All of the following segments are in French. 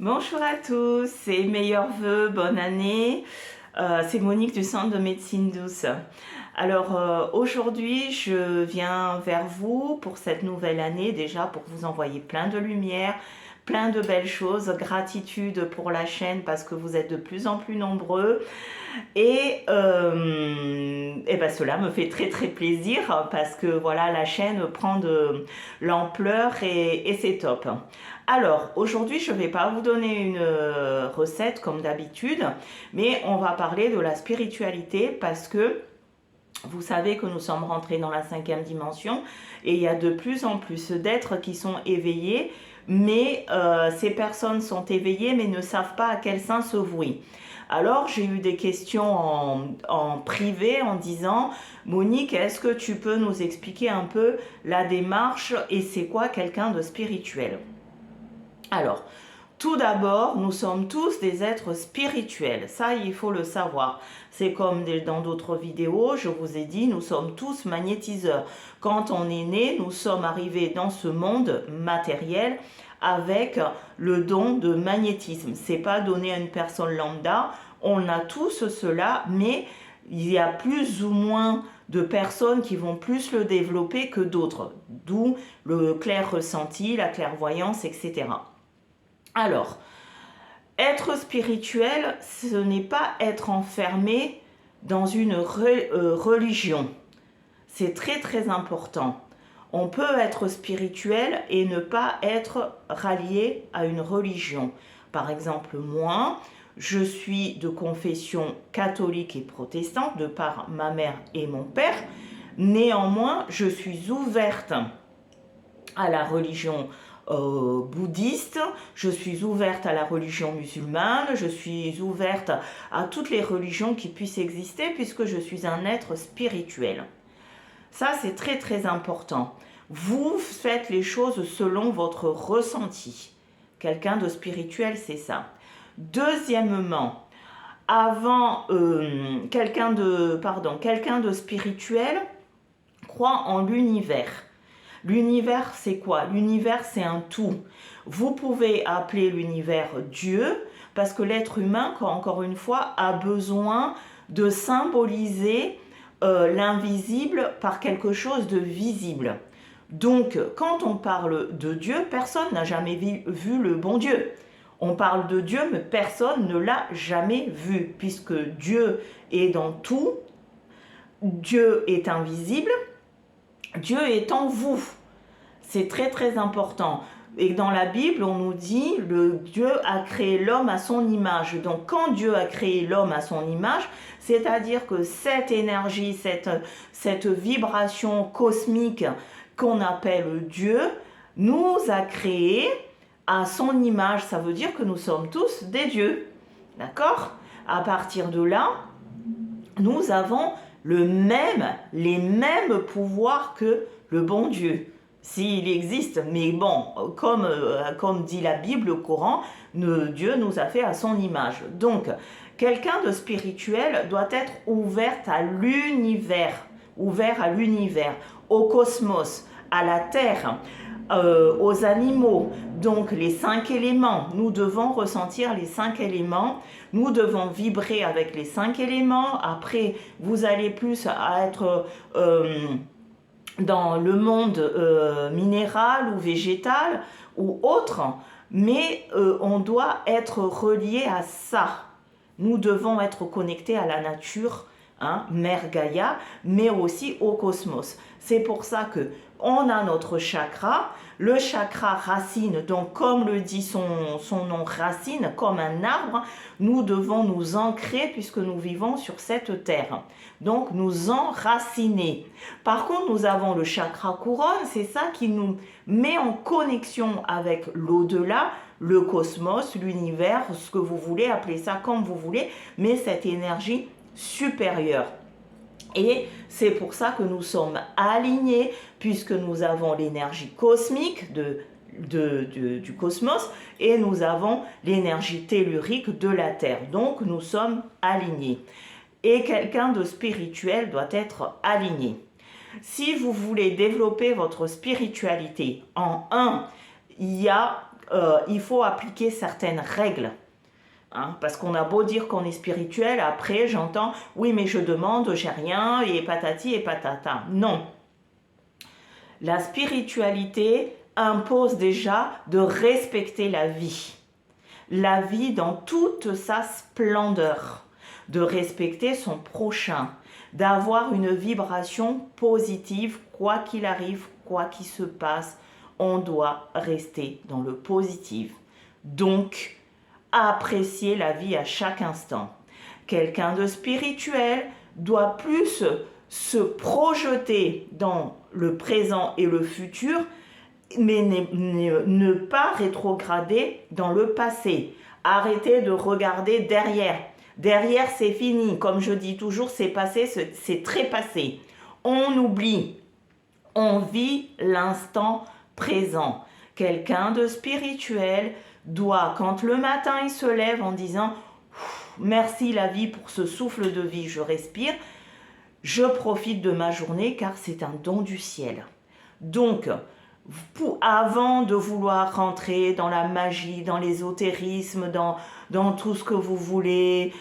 Bonjour à tous et meilleurs vœux, bonne année. C'est Monique du Centre de médecine douce. Alors aujourd'hui, je viens vers vous pour cette nouvelle année, déjà pour vous envoyer plein de lumière, plein de belles choses, gratitude pour la chaîne parce que vous êtes de plus en plus nombreux. Et ben cela me fait très très plaisir parce que voilà, la chaîne prend de l'ampleur et c'est top. Alors aujourd'hui je ne vais pas vous donner une recette comme d'habitude, mais on va parler de la spiritualité parce que vous savez que nous sommes rentrés dans la 5e dimension et il y a de plus en plus d'êtres qui sont éveillés, mais ces personnes sont éveillées mais ne savent pas à quel sein se vouer. Alors j'ai eu des questions en privé en disant Monique, est-ce que tu peux nous expliquer un peu la démarche et c'est quoi quelqu'un de spirituel? Alors, tout d'abord, nous sommes tous des êtres spirituels. Ça, il faut le savoir. C'est comme dans d'autres vidéos, je vous ai dit, nous sommes tous magnétiseurs. Quand on est né, nous sommes arrivés dans ce monde matériel avec le don de magnétisme. C'est pas donné à une personne lambda. On a tous cela, mais il y a plus ou moins de personnes qui vont plus le développer que d'autres. D'où le clair ressenti, la clairvoyance, etc. Alors, être spirituel, ce n'est pas être enfermé dans une religion. C'est très très important. On peut être spirituel et ne pas être rallié à une religion. Par exemple, moi, je suis de confession catholique et protestante de par ma mère et mon père. Néanmoins, je suis ouverte à la religion bouddhiste, je suis ouverte à la religion musulmane, je suis ouverte à toutes les religions qui puissent exister puisque je suis un être spirituel. Ça, c'est très très important. Vous faites les choses selon votre ressenti. Quelqu'un de spirituel, c'est ça. Deuxièmement, quelqu'un de spirituel croit en l'univers. L'univers, c'est quoi? L'univers, c'est un tout. Vous pouvez appeler l'univers Dieu, parce que l'être humain, encore une fois, a besoin de symboliser l'invisible par quelque chose de visible. Donc, quand on parle de Dieu, personne n'a jamais vu le bon Dieu. On parle de Dieu, mais personne ne l'a jamais vu, puisque Dieu est dans tout, Dieu est invisible, Dieu est en vous. C'est très très important. Et dans la Bible, on nous dit le Dieu a créé l'homme à son image. Donc quand Dieu a créé l'homme à son image, c'est-à-dire que cette énergie, cette vibration cosmique qu'on appelle Dieu, nous a créé à son image. Ça veut dire que nous sommes tous des dieux. D'accord? À partir de là, nous avons les mêmes pouvoirs que le bon Dieu, s'il existe. Mais bon, comme dit la Bible, le Coran, Dieu nous a fait à son image. Donc, quelqu'un de spirituel doit être ouvert à l'univers, au cosmos, à la terre, aux animaux. Donc les 5 éléments, nous devons ressentir les 5 éléments, nous devons vibrer avec les 5 éléments. Après, vous allez plus être dans le monde minéral ou végétal ou autre, mais on doit être relié à ça. Nous devons être connectés à la nature, Mère Gaïa, mais aussi au cosmos. C'est pour ça que on a notre chakra, le chakra racine, donc comme le dit son nom racine, comme un arbre, nous devons nous ancrer puisque nous vivons sur cette terre. Donc nous enraciner. Par contre, nous avons le chakra couronne, c'est ça qui nous met en connexion avec l'au-delà, le cosmos, l'univers, ce que vous voulez, appeler ça comme vous voulez, mais cette énergie supérieure. Et c'est pour ça que nous sommes alignés, puisque nous avons l'énergie cosmique du cosmos et nous avons l'énergie tellurique de la Terre. Donc nous sommes alignés. Et quelqu'un de spirituel doit être aligné. Si vous voulez développer votre spiritualité, il y a il faut appliquer certaines règles. Hein, parce qu'on a beau dire qu'on est spirituel, après j'entends « oui mais je demande, j'ai rien et patati et patata ». Non. La spiritualité impose déjà de respecter la vie dans toute sa splendeur, de respecter son prochain, d'avoir une vibration positive, quoi qu'il arrive, quoi qu'il se passe, on doit rester dans le positif. Donc, apprécier la vie à chaque instant. Quelqu'un de spirituel doit plus se projeter dans le présent et le futur, mais ne pas rétrograder dans le passé. Arrêtez de regarder derrière. Derrière, c'est fini. Comme je dis toujours, c'est passé, c'est très passé. On oublie. On vit l'instant présent. Quelqu'un de spirituel doit, quand le matin il se lève en disant « Merci la vie pour ce souffle de vie, je respire, je profite de ma journée car c'est un don du ciel. » Donc, avant de vouloir rentrer dans la magie, dans l'ésotérisme, dans tout ce que vous voulez,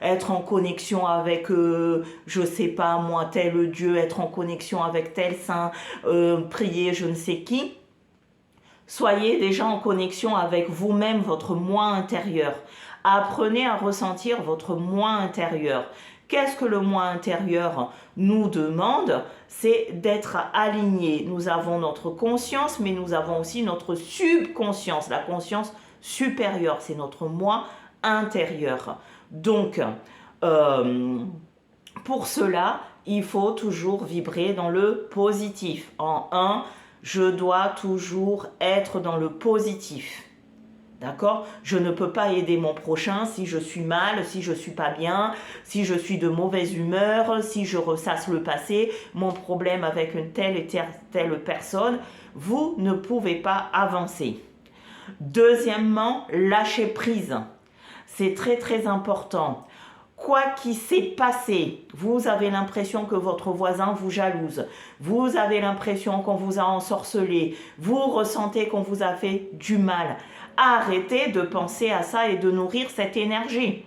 être en connexion avec, je sais pas moi, tel Dieu, être en connexion avec tel saint, prier je ne sais qui, soyez déjà en connexion avec vous-même, votre moi intérieur. Apprenez à ressentir votre moi intérieur. Qu'est-ce que le moi intérieur nous demande? C'est d'être aligné. Nous avons notre conscience, mais nous avons aussi notre subconscience, la conscience supérieure. C'est notre moi intérieur. Donc, pour cela, il faut toujours vibrer dans le positif. En un, je dois toujours être dans le positif. D'accord? Je ne peux pas aider mon prochain si je suis mal, si je suis pas bien, si je suis de mauvaise humeur, si je ressasse le passé, mon problème avec une telle et telle personne. Vous ne pouvez pas avancer. Deuxièmement, lâcher prise. C'est très très important. Quoi qu'il s'est passé, vous avez l'impression que votre voisin vous jalouse, vous avez l'impression qu'on vous a ensorcelé, vous ressentez qu'on vous a fait du mal. Arrêtez de penser à ça et de nourrir cette énergie.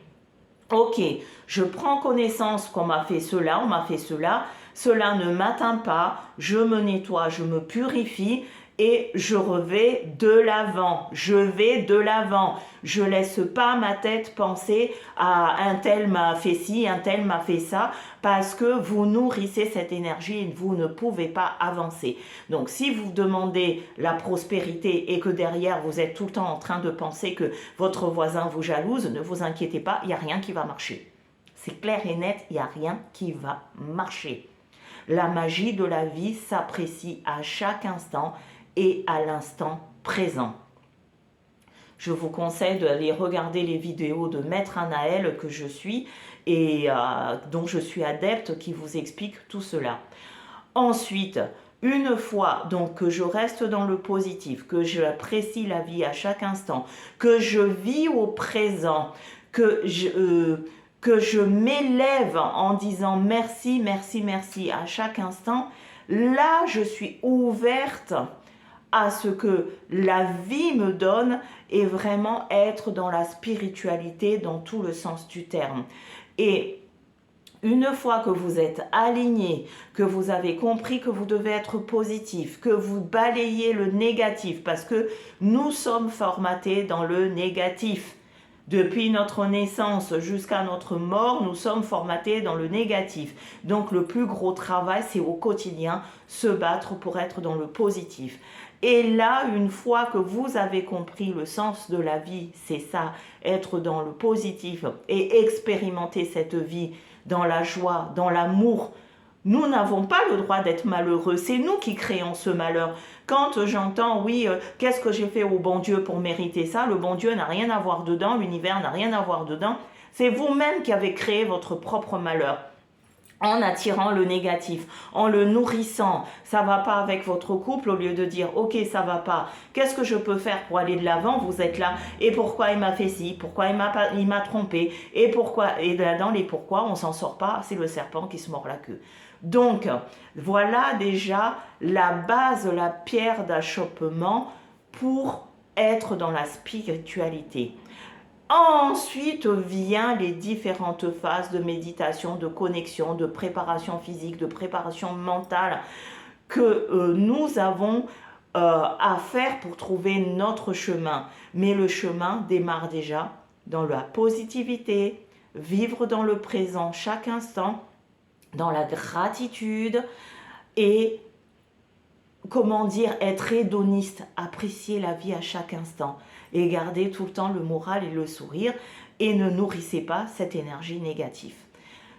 Ok, je prends connaissance qu'on m'a fait cela, on m'a fait cela, cela ne m'atteint pas, je me nettoie, je me purifie et je vais de l'avant, je vais de l'avant. Je laisse pas ma tête penser à un tel m'a fait ci, un tel m'a fait ça, parce que vous nourrissez cette énergie et vous ne pouvez pas avancer. Donc si vous demandez la prospérité et que derrière vous êtes tout le temps en train de penser que votre voisin vous jalouse, ne vous inquiétez pas, il n'y a rien qui va marcher. C'est clair et net, il n'y a rien qui va marcher. La magie de la vie s'apprécie à chaque instant et à l'instant présent. Je vous conseille d'aller regarder les vidéos de Maître Anaël que je suis et dont je suis adepte qui vous explique tout cela. Ensuite, une fois donc que je reste dans le positif, que j'apprécie la vie à chaque instant, que je vis au présent, que je m'élève en disant merci, merci, merci à chaque instant, là je suis ouverte à ce que la vie me donne et vraiment être dans la spiritualité dans tout le sens du terme. Et une fois que vous êtes aligné, que vous avez compris que vous devez être positif, que vous balayez le négatif, parce que nous sommes formatés dans le négatif. Depuis notre naissance jusqu'à notre mort, nous sommes formatés dans le négatif. Donc le plus gros travail, c'est au quotidien se battre pour être dans le positif. Et là, une fois que vous avez compris le sens de la vie, c'est ça, être dans le positif et expérimenter cette vie dans la joie, dans l'amour. Nous n'avons pas le droit d'être malheureux, c'est nous qui créons ce malheur. Quand j'entends, oui, qu'est-ce que j'ai fait au bon Dieu pour mériter ça? Le bon Dieu n'a rien à voir dedans, l'univers n'a rien à voir dedans. C'est vous-même qui avez créé votre propre malheur. En attirant le négatif, en le nourrissant, ça va pas avec votre couple, au lieu de dire ok ça va pas, qu'est-ce que je peux faire pour aller de l'avant, vous êtes là, et pourquoi il m'a fait ci, pourquoi il m'a trompé, et pourquoi, et là dans les pourquoi on s'en sort pas, c'est le serpent qui se mord la queue. Donc voilà déjà la base, la pierre d'achoppement pour être dans la spiritualité. Ensuite vient les différentes phases de méditation, de connexion, de préparation physique, de préparation mentale que nous avons à faire pour trouver notre chemin. Mais le chemin démarre déjà dans la positivité, vivre dans le présent chaque instant, dans la gratitude et comment dire, être hédoniste, apprécier la vie à chaque instant et garder tout le temps le moral et le sourire et ne nourrissez pas cette énergie négative.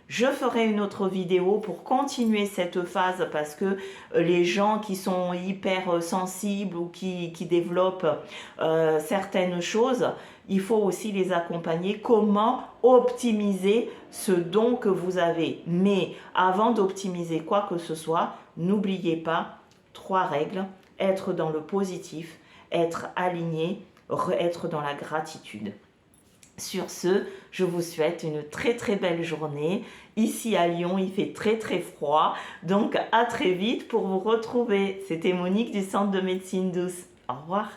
Je ferai une autre vidéo pour continuer cette phase parce que les gens qui sont hyper sensibles ou qui développent certaines choses, il faut aussi les accompagner. Comment optimiser ce don que vous avez. Mais avant d'optimiser quoi que ce soit, n'oubliez pas 3 règles. Être dans le positif, être aligné, être dans la gratitude. Sur ce, je vous souhaite une très très belle journée. Ici à Lyon, il fait très très froid. Donc à très vite pour vous retrouver. C'était Monique du Centre de médecine douce. Au revoir.